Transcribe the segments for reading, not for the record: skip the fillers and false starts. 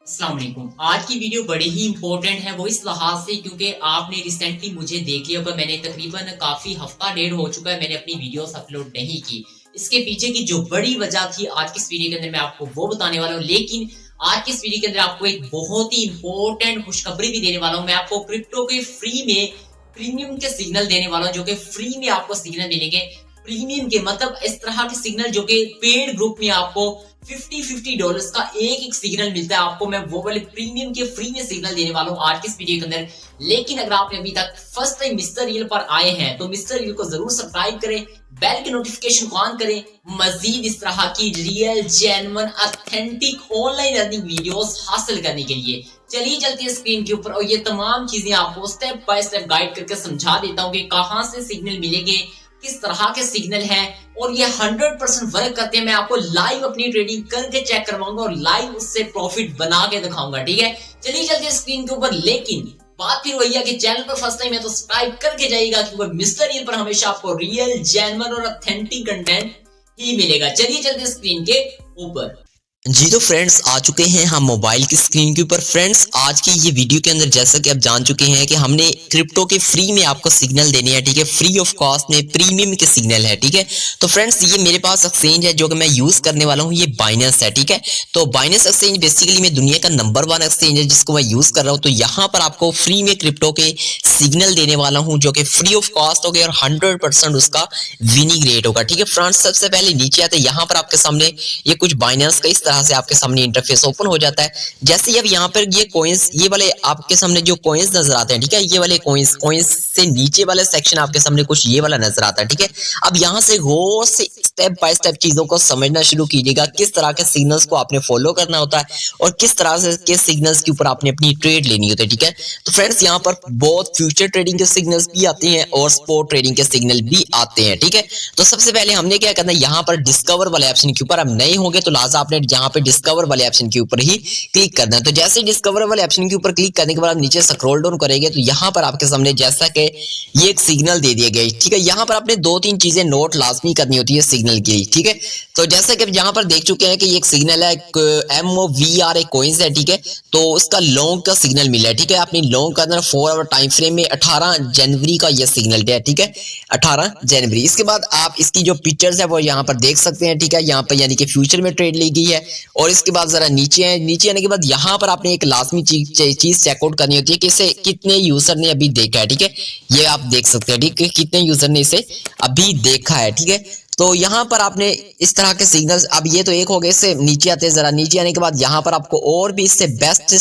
अस्सलाम वालेकुम। आज की वीडियो बड़ी ही इंपॉर्टेंट है, वो इस लिहाज से क्योंकि आपने रिसेंटली मुझे देख लिया होगा, मैंने तकरीबन काफ़ी हफ्ता डेढ़ हो चुका है मैंने अपनी वीडियोस अपलोड नहीं की। इसके पीछे की जो बड़ी वजह थी आज की इस वीडियो के अंदर मैं आपको वो बताने वाला हूँ। लेकिन आज की इस वीडियो के अंदर आपको एक बहुत ही इंपॉर्टेंट खुशखबरी भी देने वाला हूँ। मैं आपको क्रिप्टो के फ्री में प्रीमियम के सिग्नल देने वाला हूँ, जो कि फ्री में आपको सिग्नल मिलेंगे। प्रीमियम के मतलब इस तरह के सिग्नल जो कि पेड ग्रुप में आपको $50 का एक एक सिग्नल मिलता है, आपको मैं वो वाले प्रीमियम के फ्री में सिग्नल देने वाला हूँ आज की इस वीडियो के अंदर। लेकिन अगर आपने अभी तक फर्स्ट टाइम मिस्टर रियल पर आए हैं तो मिस्टर रियल को जरूर सब्सक्राइब करें, बेल के नोटिफिकेशन को ऑन करें मजीद इस तरह की real genuine authentic online earning videos हासिल करने के लिए। चलिए चलते हैं स्क्रीन के ऊपर और ये तमाम चीजें आपको स्टेप बाय स्टेप गाइड करके समझा देता हूँ कि कहां से सिग्नल मिलेंगे, किस तरह के सिग्नल हैं और ये 100% वर्क करते हैं। मैं आपको लाइव अपनी ट्रेडिंग करके चेक करवाऊंगा और लाइव उससे प्रॉफिट बना के दिखाऊंगा। ठीक है, चलिए चलते स्क्रीन के ऊपर। लेकिन बात फिर वही है कि चैनल पर फर्स्ट टाइम है तो सब्सक्राइब करके जाइएगा, क्योंकि मिस्टर रियल पर हमेशा आपको रियल जेन्युइन और ऑथेंटिक कंटेंट ही मिलेगा। चलिए चलते स्क्रीन के ऊपर। जी तो फ्रेंड्स आ चुके हैं हम मोबाइल की स्क्रीन के ऊपर। फ्रेंड्स आज की ये वीडियो के अंदर जैसा कि आप जान चुके हैं कि हमने क्रिप्टो के फ्री में आपको सिग्नल देने हैं। ठीक है, फ्री ऑफ कॉस्ट में प्रीमियम के सिग्नल है। ठीक है, तो फ्रेंड्स ये मेरे पास एक्सचेंज है जो कि मैं यूज करने वाला हूँ, ये बाइनेंस है। ठीक है, तो बाइनेंस एक्सचेंज बेसिकली मैं दुनिया का नंबर 1 एक्सचेंज है जिसको मैं यूज कर रहा हूँ। तो यहाँ पर आपको फ्री में क्रिप्टो के सिग्नल देने वाला हूँ जो कि फ्री ऑफ कॉस्ट हो गया और 100% उसका विनिंग रेट होगा। ठीक है फ्रेंड्स, सबसे पहले नीचे आते यहाँ पर आपके सामने ये कुछ बाइनेंस का इस तरह से आपके सामने इंटरफेस ओपन हो जाता है। जैसे अब यहाँ पर ये कॉइंस, ये वाले आपके सामने जो कॉइंस नजर आते हैं, ठीक है, ये वाले कॉइंस से नीचे वाला सेक्शन आपके सामने कुछ ये वाला नजर आता है। ठीक है, अब यहाँ से गौर से स्टेप बाय स्टेप चीजों को समझना शुरू कीजिएगा, किस तरह के सिग्नल्स को आपने फॉलो करना होता है और किस तरह से के सिग्नल्स के ऊपर आपने अपनी ट्रेड लेनी होती है। ठीक है, तो फ्रेंड्स यहाँ पर बहुत फ्यूचर ट्रेडिंग के सिग्नल्स भी आते हैं और स्पॉट ट्रेडिंग के सिग्नल भी आते हैं। ठीक है, तो सबसे पहले हमने क्या करना है, यहाँ पर डिस्कवर वाले ऑप्शन के ऊपर, अब नए होंगे तो लाजा आपने यहाँ पे डिस्कवर वाले ऑप्शन के ऊपर ही क्लिक करना है। तो जैसे डिस्कवर वाले ऑप्शन के ऊपर क्लिक करने के बाद आप नीचे स्क्रॉल डाउन करेंगे तो यहाँ पर आपके सामने जैसा कि ये एक सिग्नल दे दिया गया। ठीक है, यहाँ पर आपने 2-3 चीजें नोट लाजमी करनी होती है सिग्नल की। ठीक है, तो जैसा कि यहाँ पर देख चुके हैं कि ये एक सिग्नल है MOVR एक कॉइंस है। ठीक है, तो उसका लॉन्ग का सिग्नल मिला है। ठीक है, अपनी लॉन्ग का अंदर 4 आवर टाइम फ्रेम में 18 जनवरी का ये सिग्नल है। ठीक है, 18 जनवरी। इसके बाद आप इसकी जो पिक्चर्स है वो यहाँ पर देख सकते हैं। ठीक है, यहाँ पर यानी कि फ्यूचर में ट्रेड ली गई है। और इसके बाद जरा नीचे आने के बाद यहाँ पर आपने एक लाजमी चीज चेकआउट करनी होती है कि इसे कितने यूजर ने अभी देखा है। ठीक है, ये आप देख सकते हैं। ठीक है, कितने यूजर ने इसे अभी देखा है। ठीक है, तो यहाँ पर आपने इस तरह के सिग्नल्स, अब ये तो एक हो गए, इससे नीचे आते हैं। जरा नीचे आने के बाद यहाँ पर आपको और भी इससे बेस्ट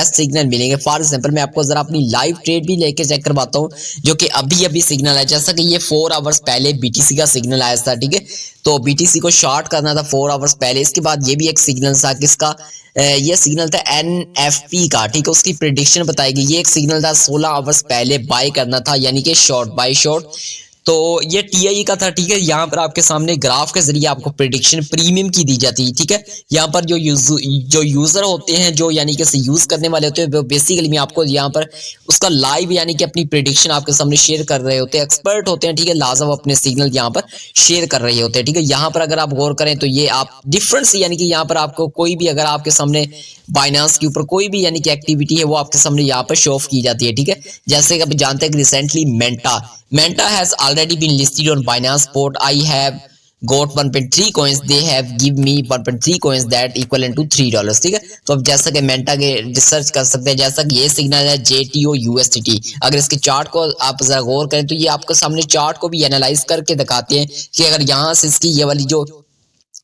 सिग्नल मिलेंगे। फॉर एग्जांपल मैं आपको जरा अपनी लाइव ट्रेड भी लेके चेक करवाता हूँ जो कि अभी सिग्नल है। जैसा कि ये 4 आवर्स पहले BTC का सिग्नल आया था। ठीक है, तो BTC को शॉर्ट करना था 4 आवर्स पहले। इसके बाद ये भी एक सिग्नल था, किसका, ये सिग्नल था NFP का। ठीक है, उसकी प्रेडिक्शन बताएगी। ये एक सिग्नल था 16 आवर्स पहले बाय करना था, यानी कि शॉर्ट बाय शॉर्ट। तो ये TIE का था। ठीक है, यहाँ पर आपके सामने ग्राफ के जरिए आपको प्रेडिक्शन प्रीमियम की दी जाती है। ठीक है, यहाँ पर जो यूजर होते हैं, जो यानी कि यूज करने वाले होते हैं, बेसिकली मैं आपको यहाँ पर उसका लाइव यानी कि अपनी प्रेडिक्शन आपके सामने शेयर कर रहे होते हैं। एक्सपर्ट होते हैं। ठीक है, लाजम अपने सिग्नल यहाँ पर शेयर कर रहे होते हैं। ठीक है, यहाँ पर अगर आप गौर करें तो ये आप डिफरेंस यानी कि यहाँ पर आपको कोई भी, अगर आपके सामने बाइनेंस के ऊपर कोई भी यानी कि एक्टिविटी है वो आपके सामने यहाँ पर शो ऑफ की जाती है। ठीक है, जैसे कि आप जानते हैं कि recently Manta has already been listed on Binance spot. I have got 1.3 coins, they have give me 1.3 coins that equivalent to $3। ठीक है, तो अब जैसा कि मेंटा के रिसर्च कर सकते हैं, जैसा कि ये सिग्नल है JTO USDT। अगर इसके चार्ट को आप जरा गौर करें तो ये आपके सामने चार्ट को भी एनालाइज करके दिखाते हैं कि अगर यहाँ से इसकी ये वाली जो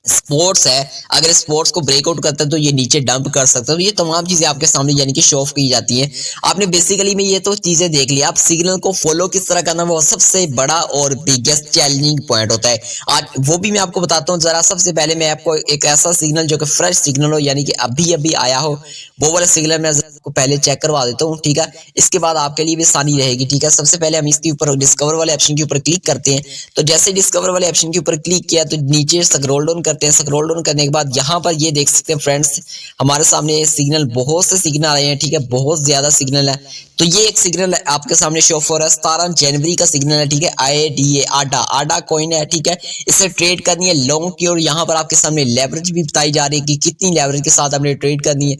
स्पोर्ट्स है, अगर स्पोर्ट्स को ब्रेकआउट करता है तो ये नीचे डंप कर सकता है। तो ये तमाम चीजें आपके सामने यानी कि शो ऑफ की जाती हैं। आपने बेसिकली में ये तो चीजें देख ली, आप सिग्नल को फॉलो किस तरह करना वो सबसे बड़ा और बिगेस्ट चैलेंजिंग पॉइंट होता है। आज वो भी मैं आपको बताता हूँ। जरा सबसे पहले मैं आपको एक ऐसा सिग्नल जो कि फ्रेश सिग्नल हो, यानी कि अभी आया हो, वो वाला सिग्नल मैं आपको पहले चेक करवा देता हूँ। ठीक है, इसके बाद आपके लिए भी आसानी रहेगी। ठीक है, सबसे पहले हम इसके ऊपर डिस्कवर वाले ऑप्शन के ऊपर क्लिक करते हैं। तो जैसे डिस्कवर वाले ऑप्शन के ऊपर क्लिक किया तो नीचे स्क्रॉल डाउन करते हैं। स्क्रॉल डाउन करने के बाद यहाँ पर ये देख सकते हैं फ्रेंड्स, हमारे सामने सिग्नल, बहुत से सिग्नल आए हैं, ठीक है, बहुत ज्यादा सिग्नल है। तो ये एक सिग्नल आपके सामने शो हो रहा है, 17 जनवरी का सिग्नल है, ठीक है, ADA आडा कॉइन है, ठीक है। इसे ट्रेड करनी है लॉन्ग की, और यहाँ पर आपके सामने लेवरेज भी बताई जा रही है कि कितनी लेवरेज के साथ आपने ट्रेड करनी है।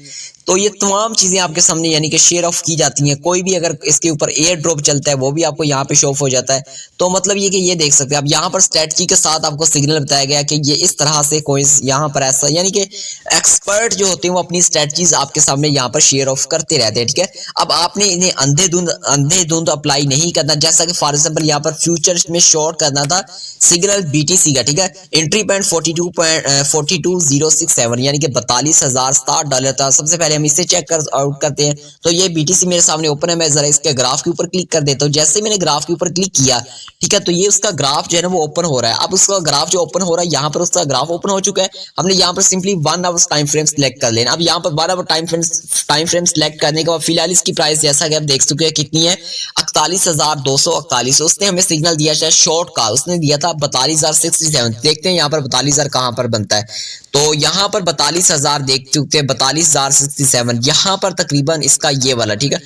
तो ये तमाम चीजें आपके सामने यानी कि शेयर ऑफ की जाती हैं। कोई भी अगर इसके ऊपर एयर ड्रॉप चलता है वो भी आपको यहाँ पे शो ऑफ हो जाता है। तो मतलब ये कि ये देख सकते हैं आप, यहाँ पर स्ट्रेटजी के साथ आपको सिग्नल बताया गया कि ये इस तरह से कोइंस यहाँ पर ऐसा, यानी कि एक्सपर्ट जो होते हैं वो अपनी स्ट्रेटजीज आपके सामने यहाँ पर शेयर ऑफ करते रहते हैं, ठीक है। अब आपने इन्हें अंधेधुंध अप्लाई नहीं करना। जैसा कि फॉर एग्जांपल यहाँ पर फ्यूचर्स में शॉर्ट करना था सिग्नल BTC का, ठीक है, एंट्री पॉइंट 42067 यानी कि $42,060 था। सबसे पहले हम इसे चेक आउट करते हैं। तो ये BTC मेरे सामने ओपन है। मैं जरा इसके ग्राफ के ऊपर क्लिक कर देता हूँ। जैसे मैंने ग्राफ के ऊपर क्लिक किया, ठीक है, तो ये उसका ग्राफ जो है ना वो ओपन हो रहा है। अब उसका ग्राफ जो ओपन हो रहा है, यहाँ पर उसका ग्राफ ओपन हो चुका है। हमने यहाँ पर simply 1 hour time frame select कर लेना। अब यहाँ पर 1 आवर टाइम फ्रेम सिलेक्ट करने के बाद फिलहाल इसकी प्राइस जैसा कि आप देख चुके हैं कितनी है, 41,248। उसने हमें सिग्नल दिया था शॉर्ट का, उसने दिया था 42,067। देखते हैं यहाँ पर 42,000 कहाँ पर बनता है। तो यहाँ पर 42,000 देख चुके हैं, 42,067 यहाँ पर तकरीबन इसका ये वाला, ठीक है,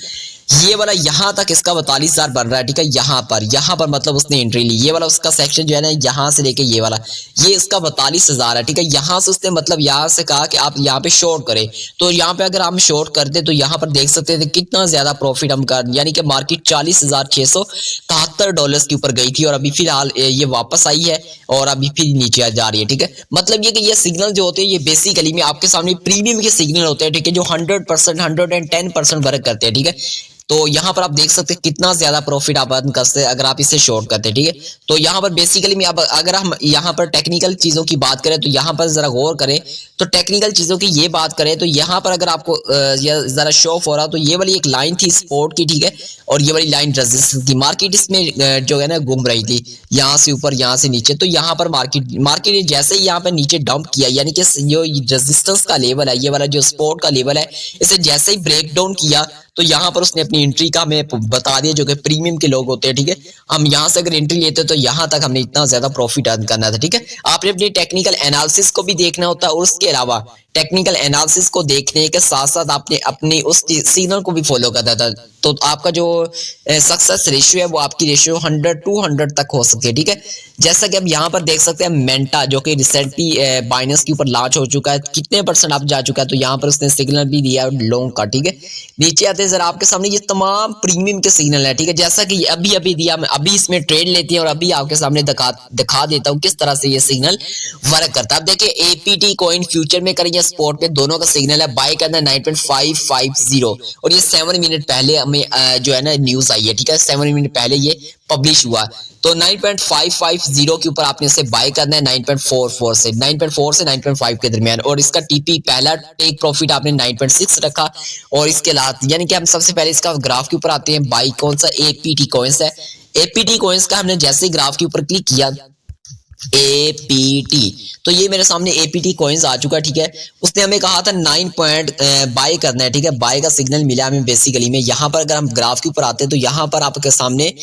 ये वाला यहाँ तक इसका 42,000 बन रहा है, ठीक है। यहाँ पर मतलब उसने एंट्री ली, ये वाला उसका सेक्शन जो है ना, यहाँ से लेके ये वाला, ये इसका 42,000 है, ठीक है। यहाँ से उसने मतलब यहाँ से कहा कि आप यहाँ पे शॉर्ट करें। तो यहाँ पे अगर हम शॉर्ट करते तो यहाँ पर देख सकते थे कितना ज्यादा प्रॉफिट हम कर, यानी कि मार्केट $40,673 के ऊपर गई थी, और अभी फिलहाल ये वापस आई है और अभी फिर नीचे जा रही है, ठीक है। मतलब ये कि ये सिग्नल जो होते हैं ये बेसिकली में आपके सामने प्रीमियम के सिग्नल होते हैं, ठीक है, जो 100%, 110% वर्क करते हैं, ठीक है। तो यहाँ पर आप देख सकते हैं कितना ज्यादा प्रॉफिट आप अर्न कर सकते हैं अगर आप इसे शॉर्ट करते हैं, ठीक है। तो यहाँ पर बेसिकली में अब अगर हम यहाँ पर टेक्निकल चीजों की बात करें तो यहाँ पर जरा गौर करें, तो टेक्निकल चीजों की ये बात करें तो यहाँ पर अगर आपको जरा शो ऑफ हो रहा, तो ये वाली एक लाइन थी सपोर्ट की, ठीक है, और ये वाली लाइन रेजिस्टेंस की। मार्केट इसमें जो है ना घूम रही थी, यहाँ से ऊपर यहाँ से नीचे। तो यहाँ पर मार्केट जैसे ही यहाँ पर नीचे डंप किया, यानी कि जो रेजिस्टेंस का लेवल है, ये वाला जो सपोर्ट का लेवल है, इसे जैसे ही ब्रेक डाउन किया तो यहाँ पर उसने अपनी एंट्री का हमें बता दिया, जो कि प्रीमियम के लोग होते हैं, ठीक है। हम यहाँ से अगर एंट्री लेते तो यहाँ तक हमने इतना ज्यादा प्रॉफिट अर्न करना था, ठीक है। आपने अपनी टेक्निकल एनालिसिस को भी देखना होता है, और उसके अलावा टेक्निकल एनालिसिस को देखने के साथ साथ आपने अपनी उस सिग्नल को भी फॉलो करना था। तो आपका जो सक्सेस रेशियो है वो आपकी रेशियो 100 to 100 तक हो सकती है, ठीक है। जैसा कि आप यहाँ पर देख सकते हैं मेंटा जो कि रिसेंटली बाइनेंस के ऊपर लॉन्च हो चुका है, कितने % आप जा चुका है, तो यहाँ पर उसने सिग्नल भी दिया लॉन्ग का, ठीक है। नीचे आते हैं जरा आपके सामने ये तमाम प्रीमियम के सिग्नल है, ठीक है। जैसा कि अभी दिया, मैं अभी इसमें ट्रेड लेती है और अभी आपके सामने दिखा देता हूँ किस तरह से ये सिग्नल वर्क करता है। अब देखिए APT कॉइन फ्यूचर में करें या स्पॉट पे, दोनों का सिग्नल है बाय करना है 9.550, और ये 7 मिनट पहले हमें जो है ना न्यूज आई है, ठीक है, 7 मिनट पहले ये पब्लिश हुआ। तो 9.550 के ऊपर आपने इसे बाय करना है 9.44 से 9.5 के दरमियान, और इसका TP पहला टेक प्रॉफिट आपने 9.6 रखा। और इसके अलावा यानी कि हम सबसे पहले इसका ग्राफ के ऊपर आते हैं, बाई कौन सा APT कॉइन्स है। APT कॉइन्स का हमने जैसे ही ग्राफ के ऊपर क्लिक किया APT, तो ये मेरे सामने APT कॉइन्स आ चुका है, ठीक है। उसने हमें कहा था 9 पॉइंट बाय करना है, ठीक है, बाय का सिग्नल मिला हमें बेसिकली में। यहाँ पर अगर हम ग्राफ के ऊपर आते हैं तो यहाँ पर आपके सामने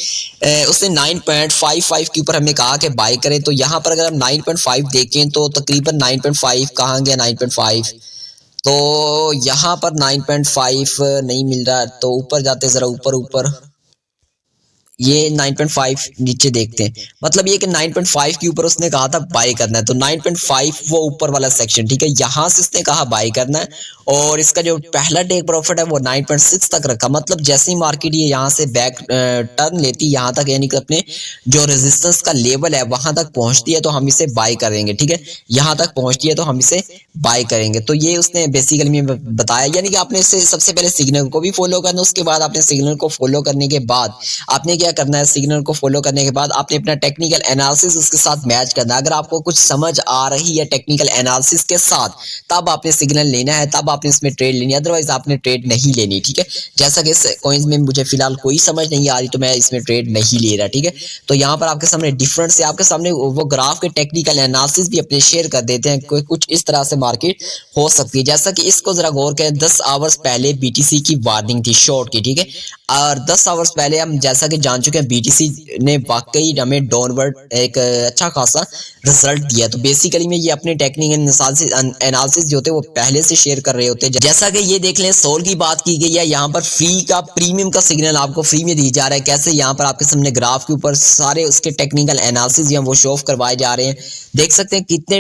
उसने 9.55 के ऊपर हमें कहा कि बाय करें। तो यहाँ पर अगर हम 9.5 देखें तो तकरीबन 9.5 कहाँ गया 9.5, तो यहाँ पर 9.5 नहीं मिल रहा। तो ऊपर जाते जरा ऊपर ये 9.5 नीचे देखते हैं, मतलब ये कि 9.5 के ऊपर उसने कहा था बाय करना है। तो 9.5 वो ऊपर वाला सेक्शन, ठीक है, यहाँ से उसने कहा बाय करना है, और इसका जो पहला टेक प्रॉफिट है वो 9.6 तक रखा। मतलब जैसे ही मार्केट ये यहाँ से बैक टर्न लेती यहाँ तक, यानी कि अपने जो रेजिस्टेंस का लेवल है वहां तक पहुंचती है तो हम इसे बाय करेंगे, ठीक है, यहाँ तक पहुंचती है तो हम इसे बाय करेंगे। तो ये उसने बेसिकली में बताया, यानी कि आपने इसे सबसे पहले सिग्नल को भी फॉलो करना, उसके बाद आपने सिग्नल को फॉलो करने के बाद आपने क्या करना है, सिग्नल को फॉलो करने के बाद आपने अपना टेक्निकल एनालिसिस उसके साथ मैच करना है। अगर आपको कुछ समझ आ रही है टेक्निकल एनालिसिस के साथ, तब आपने सिग्नल लेना है, तब आपने इसमें ट्रेड लेनी है, अदरवाइज आपने ट्रेड नहीं लेनी, ठीक है। जैसा कि इस कॉइन्स में मुझे फिलहाल कोई समझ नहीं आ रही तो मैं इसमें ट्रेड नहीं ले रहा, ठीक है। तो यहाँ पर आपके सामने डिफरेंट से आपके सामने वो ग्राफ के टेक्निकल एनालिसिस भी अपने शेयर कर देते हैं। कुछ इस तरह से मार्केट हो सकती है, जैसा कि इसको जरा गौर करें, 10 आवर्स पहले BTC की वार्निंग थी शॉर्ट की, ठीक है। और 10 आवर्स पहले हम जैसा कि जान चुके हैं BTC ने वाकई हमें डाउनवर्ड एक अच्छा खासा रिजल्ट दिया। तो बेसिकली में ये अपने टेक्निकल एनालिसिस जो होते हैं वो पहले से शेयर कर रहे होते हैं। जैसा कि ये देख लें, सोल की बात की गई है, यहाँ पर फ्री का प्रीमियम का सिग्नल आपको फ्री में दी जा रहा है। कैसे, यहाँ पर आपके सामने ग्राफ के ऊपर सारे उसके टेक्निकल एनालिसिस जो है वो शो ऑफ करवाए जा रहे हैं। देख सकते हैं कितने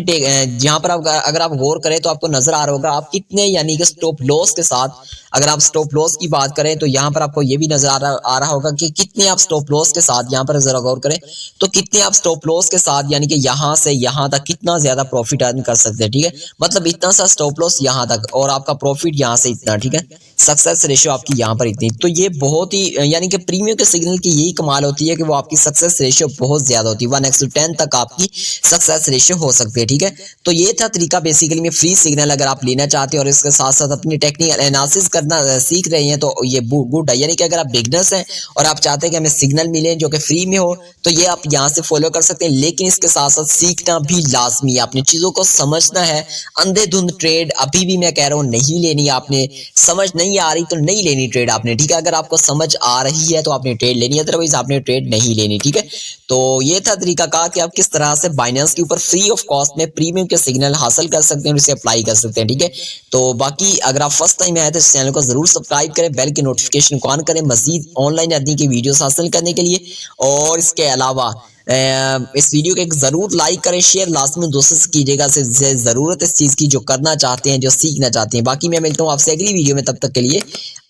यहाँ पर अगर आप गौर करें तो आपको नजर आ रहा होगा आप कितने यानी कि स्टॉप लॉस के साथ, अगर आप स्टॉप लॉस की बात करें तो यहाँ पर आपको ये भी नजर आ रहा होगा कि कितने आप स्टॉप लॉस के साथ, यहाँ पर जरा गौर करें तो कितने आप स्टॉप लॉस के साथ यानी कि यहाँ से यहाँ तक कितना ज्यादा प्रॉफिट अर्न कर सकते हैं। ठीक है, मतलब इतना सा स्टॉप लॉस यहाँ तक और आपका प्रॉफिट यहाँ से इतना। ठीक है, सक्सेस रेशियो आपकी यहाँ पर इतनी। तो ये बहुत ही यानी कि प्रीमियम के सिग्नल की यही कमाल होती है कि वो आपकी सक्सेस रेशियो बहुत ज्यादा होती है, 1:10 तक आपकी सक्सेस रेशियो हो सकती है। ठीक है, तो ये था तरीका बेसिकली में फ्री सिग्नल अगर आप लेना चाहते हैं और इसके साथ साथ अपनी टेक्निकल एनालिसिस करना सीख रहे हैं तो ये गुड है। यानी कि अगर आप बिगनर्स हैं और आप चाहते हैं कि हमें सिग्नल मिले जो कि फ्री में हो तो ये आप यहाँ से फॉलो कर सकते हैं। लेकिन इसके साथ साथ सीखना भी लाजमी है, आपने चीजों को समझना है। अंधेधुंध ट्रेड अभी भी मैं कह रहा हूँ नहीं लेनी, आपने समझ नहीं आ रही तो नहीं लेनी ट्रेड आपने। ठीक है, अगर आपको समझ आ रही है तो आपने ट्रेड लेनी है, अदरवाइज आपने ट्रेड नहीं लेनी। ठीक है, तो ये था तरीका का कि आप किस तरह से बाइनेंस के ऊपर फ्री ऑफ कॉस्ट में प्रीमियम के सिग्नल हासिल कर सकते हैं और इसे अप्लाई कर सकते हैं। ठीक है, तो बाकी अगर आप फर्स्ट टाइम आए तो इस चैनल को जरूर सब्सक्राइब करें, बेल की नोटिफिकेशन को ऑन करें मजीद ऑनलाइन अर्निंग की वीडियोस हासिल करने के लिए। और इसके अलावा इस वीडियो को एक जरूर लाइक करें, शेयर लास्ट में दोस्तों से कीजिएगा, से जरूरत इस चीज की जो करना चाहते हैं, जो सीखना चाहते हैं। बाकी मैं मिलता हूँ आपसे अगली वीडियो में, तब तक के लिए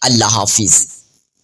अल्लाह हाफिज।